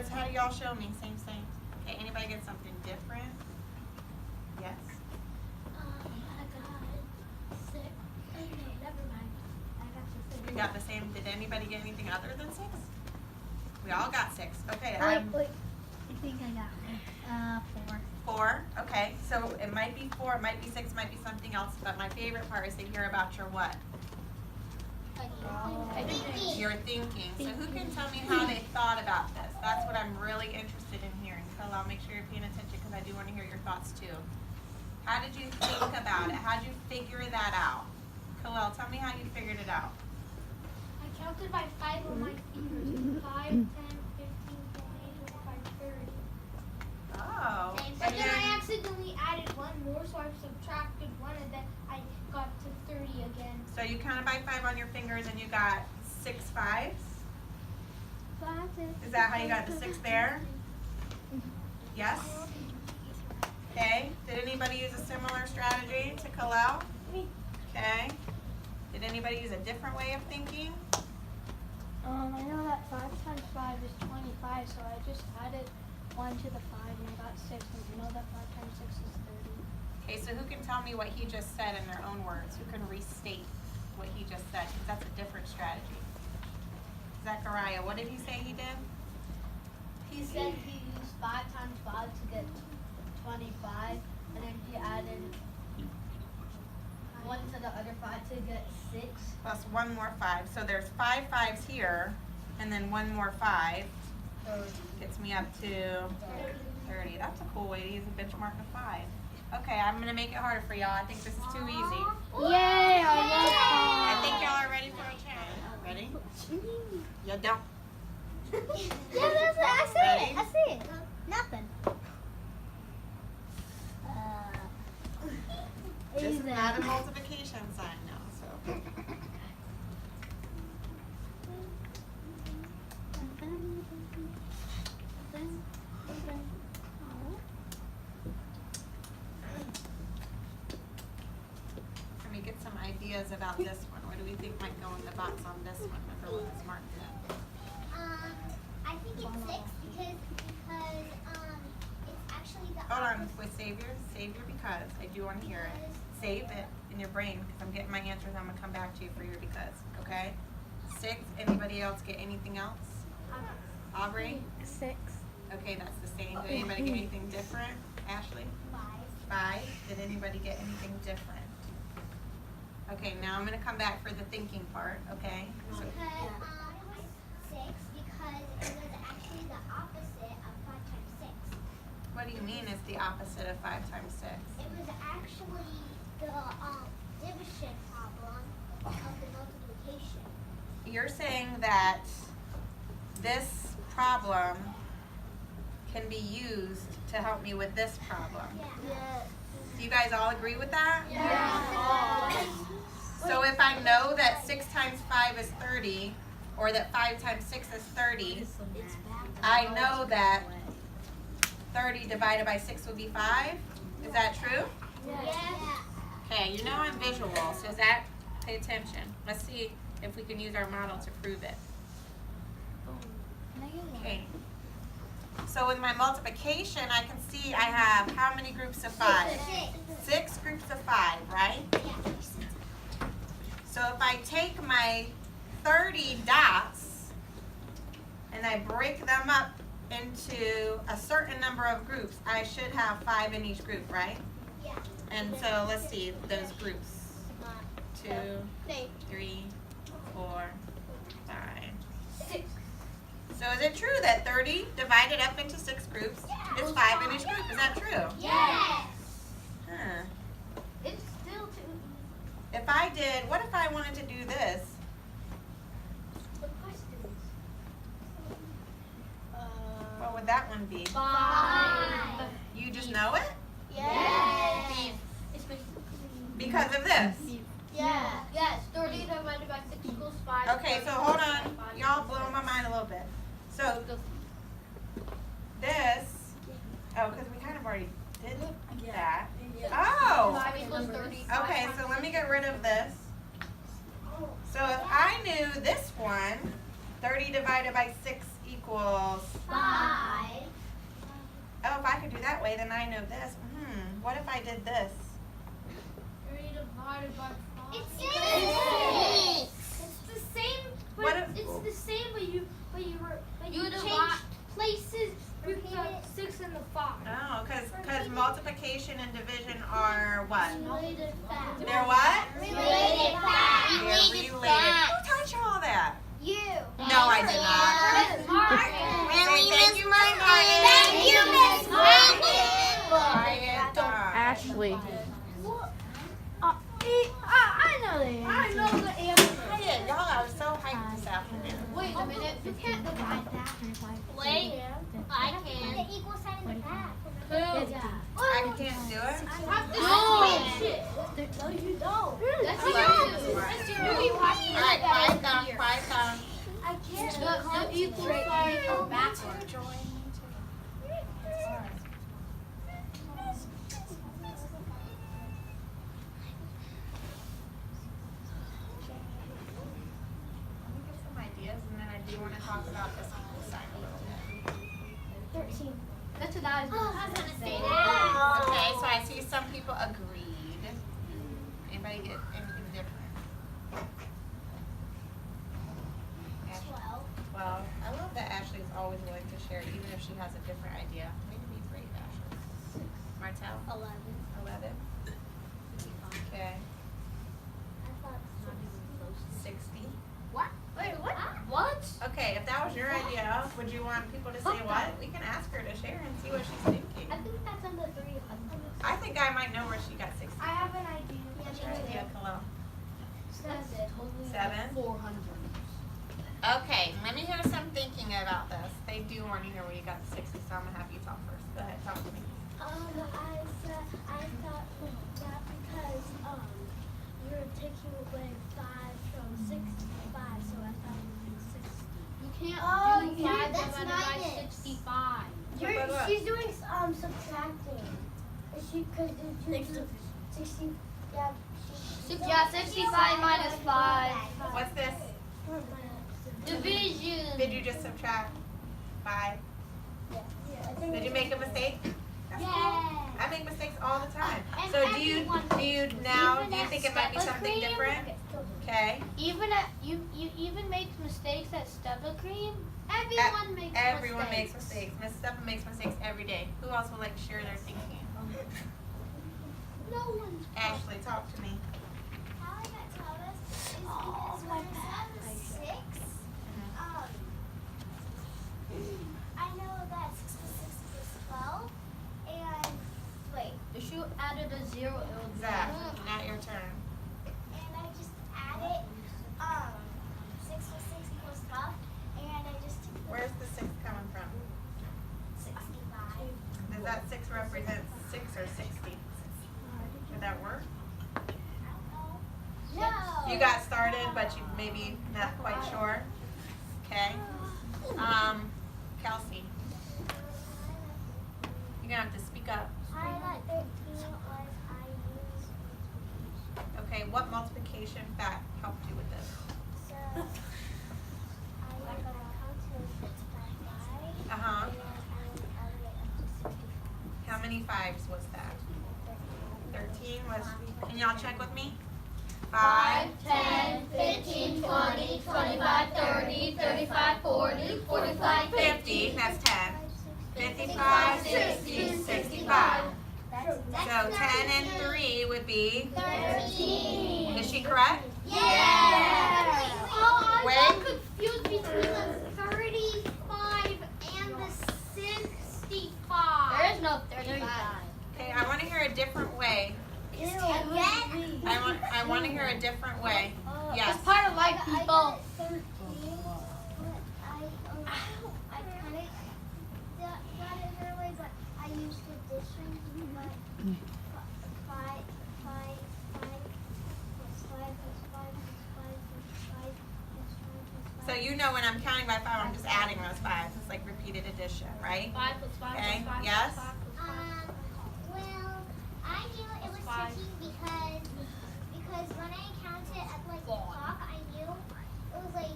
how do y'all show me? Same. Okay, anybody get something different? Yes? I got 6. Oh, no, never mind. I got the 6. You got the same. Did anybody get anything other than 6? We all got 6. Okay. Wait. I think I got 4. 4. Okay. So it might be 4, it might be 6, it might be something else. But my favorite part is to hear about your what? Your thinking. So who can tell me how they thought about this? That's what I'm really interested in hearing. So I'll make sure you're paying attention because I do want to hear your thoughts too. How did you think about it? How did you figure that out? Khalil, tell me how you figured it out. I counted by 5 on my fingers. 5, 10, 15, 20, 25, 30. Oh. But then I accidentally added 1 more, so I subtracted 1 and then I got to 30 again. So you counted by 5 on your fingers and you got 6 5s? Is that how you got the 6 there? Yes? Okay. Did anybody use a similar strategy to Khalil? Okay. Did anybody use a different way of thinking? I know that 5 times 5 is 25, so I just added 1 to the 5 and I got 6. And you know that 5 times 6 is 30. Okay, so who can tell me what he just said in their own words? Who can restate what he just said? Because that's a different strategy. Zechariah, what did he say he did? He said he used 5 times 5 to get 25, and then he added 1 to the other 5 to get 6. Plus 1 more 5. So there's 5 5s here, and then 1 more 5 gets me up to 30. That's a cool way to use a benchmark of 5. Okay, I'm going to make it harder for y'all. I think this is too easy. Yay! I think y'all are ready for a challenge. Ready? You don't. Yeah, I see Ready? it. I see it. Nothing. This is not a multiplication sign now, so. Let me get some ideas about this one. What do we think might go in the box on this one? Everyone is marked it. I think it's 6 because it's actually the Hold on, opposite. with Savior because I do want to hear it. Save it in your brain because I'm getting my answers. I'm gonna come back to you for your because. Okay. 6. Anybody else get anything else? Aubrey. 6. Okay, that's the same. Did anybody get anything different? Ashley. 5. Did anybody get anything different? Okay, now I'm gonna come back for the thinking part. Okay. So, Because 6 because it was actually the opposite of 5 times 6. what do you mean it's the opposite of 5 times 6? It was actually the division problem of the multiplication. You're saying that this problem can be used to help me with this problem. Yeah. Do you guys all agree with that? Yeah. So if I know that 6 times 5 is 30, or that 5 times 6 is 30, I know that 30 divided by 6 would be 5. Is that true? Yeah. Okay, you know I'm visual, so is that, pay attention. Let's see if we can use our model to prove it. Okay. So with my multiplication, I can see I have how many groups of 5? 6 groups of 5, right? So if I take my 30 dots and I break them up into a certain number of groups, I should have 5 in each group, right? Yeah. And so let's see those groups. 2, 3, 4, 5. 6. So is it true that 30 divided up into 6 groups is 5 in each group? Is that true? Yes. Huh. It's still 2. If I did, what if I wanted to do this? The questions. What would that one be? 5. You just know it? Yes. It's Because of this. Yeah. Yes. 30 divided by 6 equals 5. Okay, so hold on. Y'all blowing my mind a little bit. So this, oh, because we kind of already did that. Oh, 5 equals 30. okay, so let me get rid of this. So if I knew this one, 30 divided by 6 equals 5. that way, then I know this. What if I did this? 3 divided by 5. It's the same, but What if- it's the same, but you You change places. You Repeat put it. 6 and the 5. Oh, because multiplication and division are what? Related fact. They're what? Related fact. They're related. Who taught you all that? You. No, I did not. Martin. Say thank you, Miss Martin. Thank you, Miss Martin. Quiet. Ashley. I know the answer. I know the answer. Quiet. Y'all are so hyped this afternoon. Wait a minute. You can't divide that. Wait, I can. The equal sign in the back. I can't do it. You have to No. switch it. No, you don't. That's All you. right. That's you. All right, quiet down, quiet down. I can't. The equal sign is backwards. Let me get some ideas, and then I do want to talk about this equal sign a little bit. 13. That's what I was gonna say Okay, so I see some people agreed. Anybody get anything different? Ashley? 12. Well, I love that Ashley is always willing to share, even if she has a different idea. Way to be brave, Ashley. Martel? 11. 11? Okay. I thought 60? What? Wait, what? What? Okay, if that was your idea, would you want people to say what? We can ask her to share and see what she's thinking. I think that's under 300. I think I might know where she got 60. I have an idea. What's your idea, Khalil? That's it. 7? 400. Okay, let me hear some thinking about this. They do want to hear where you got the 60, so I'm going to have you talk first. Go ahead, talk to me. I thought that because you're taking away 5 from 65, so I thought it would be 60. You can't Oh, do yeah, 5 that's divided by minus. 65. She's doing subtracting. Because you do 60. Yeah. Yeah, 65 minus 5. What's this? Division. Did you just subtract 5? Did you make a mistake? That's cool. Yeah. I make mistakes all the time. And So do you everyone think it might be something different? Okay. Even you even make mistakes at Stella Cream. Everyone makes mistakes. Miss Stephen makes mistakes every day. Who else would like to share their thinking? No one's. Ashley, talk to me. How I got taught us is because when I was 6, I know that 6 plus 6 is 12, and wait, If you added a 0, it would Zach, now your turn. and I just added 6 plus 6 equals 12, and I just took the Where's the 6 coming from? 65. Does that 6 represent 6 or 60? Did that work? No. You got started, but you maybe not quite sure. Okay. Kelsey, you're gonna have to speak up. I got 13 was I used, Okay, what multiplication fact helped you with this? so I counted 6 by 5, Uh-huh. and then I went all the way up to 65. How many 5s was that? 13 was, can y'all check with me? 5, 10, 15, 20, 25, 30, 35, 40, 45, 50, that's 10. 55, 60, 65. So 10 and 3 would be, 13. is she correct? Yeah. Oh, I got Wait. confused between the 35 and the 65. There is no 35. Okay, I want to hear a different way. Again? I want to hear a different way. Yes. It's part of life, I people. got 13, but I kind of got it her way, but I used addition, but 5 plus 5 plus 5 plus 5 plus 5 plus 5 plus 5. So you know when I'm counting by 5, I'm just adding those 5s. It's like repeated addition, right? 5 plus 5 Okay, plus 5 yes? plus 5 plus 5. Well, I knew it was tricky because when I counted at like the clock, I knew it was like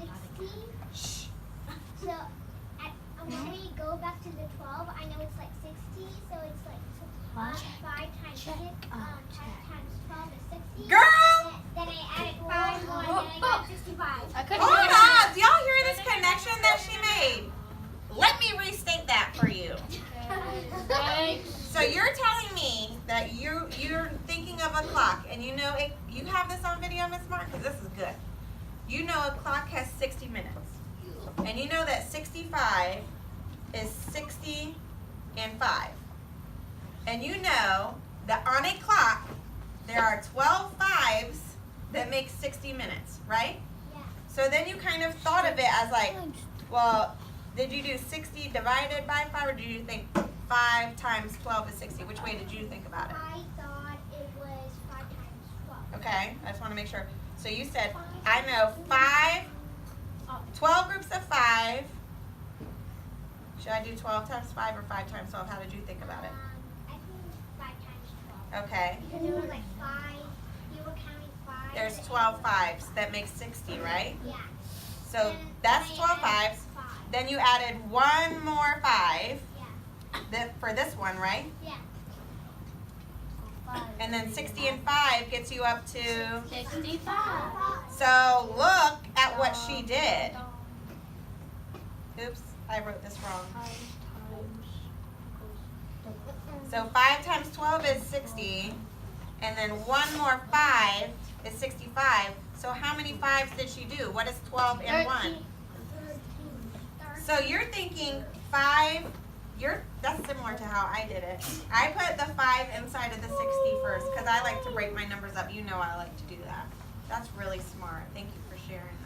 60. So when we go back to the 12, I know it's like 60, so it's like 5 times 6, 5 times 12 is 60. Girl! Then I added 5 more, and then I got 65. I couldn't Hold hear that. on. Do y'all hear this connection that she made? Let me restate that for you. So you're telling me that you're thinking of a clock, and you know it, you have this on video, Miss Martin, because this is good. You know a clock has 60 minutes, and you know that 65 is 60 and 5, and you know that on a clock there are 12 fives that make 60 minutes, right? Yeah. So then you kind of thought of it as like, well, did you do 60 divided by 5, or did you think 5 times 12 is 60? Which way did you think about it? I thought it was 5 times 12. Okay, I just want to make sure. So you said, I know 12 groups of 5. Should I do 12 times 5 or 5 times 12? How did you think about it? I think 5 times 12. Okay, Because it was like 5, you were counting 5. there's 12 fives. That makes 60, right? Yeah. So that's 12 fives. 5. Then you added one more 5 Yeah. for this one, right? Yeah. And then 60 and 5 gets you up to... 65. So look at what she did. Oops, I wrote this wrong. So 5 times 12 is 60, and then one more 5 is 65. So how many 5s did she do? What is 12 and 1? So you're thinking 5, that's similar to how I did it. I put the 5 inside of the 60 first because I like to break my numbers up. You know I like to do that. That's really smart. Thank you for sharing.